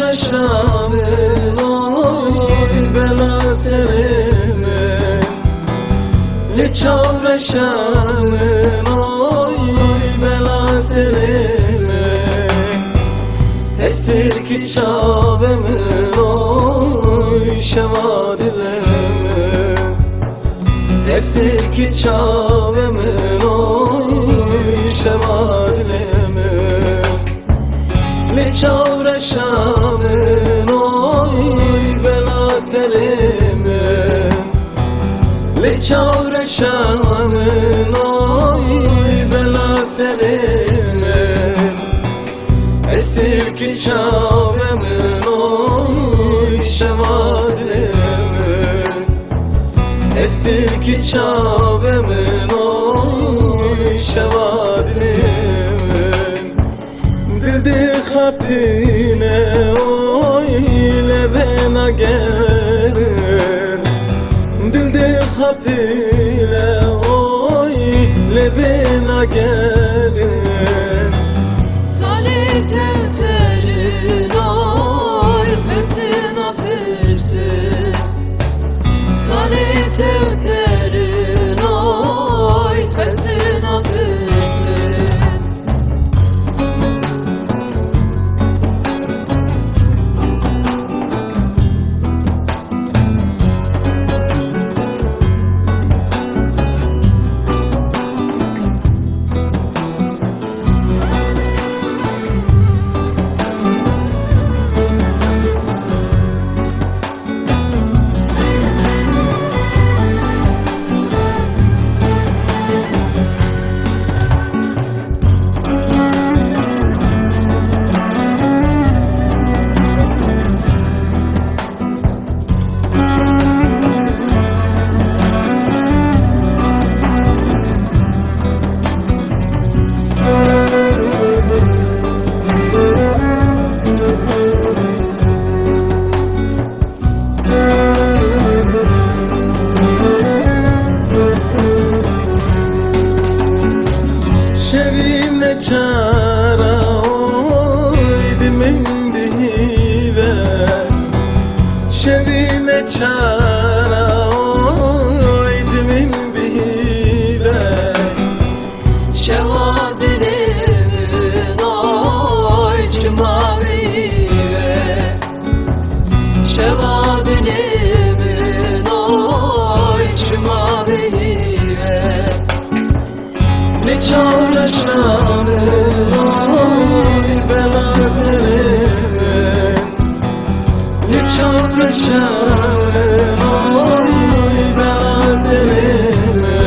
çavreşamın oy bela serime, le çavreşamın oy bela serime, esir ki çavemin oy şevadileme, esir ki çavemin oy şevadileme, le çavreşamın oy bela serime, le çavreşamın oy bela serime, esir ki çavemin oy şevadileme, esir ki çavemin oy şevadileme. Dildi hapine oy lebena gelir, dildi hapine oy lebena gelir, Salih tevterin oy petina pirsi, Salih tevterin oy petina pirsi. Şevime çara oydi min dive, şevime çara oydi min dive, Şevadilimin oy çımavive, Şevadilimin oy çımavive, ne çavreşamın oy bela serime, ne çavreşamın oy bela serime,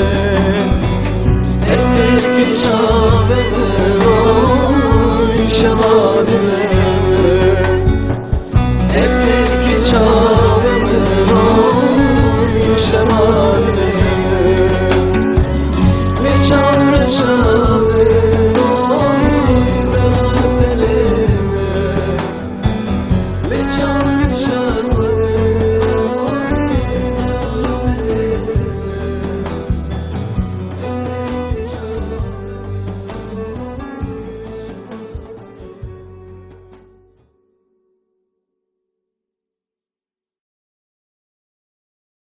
esir ki çavemin oy şevadileme, esir ki çavemin oy şevadileme, ne çavreşamın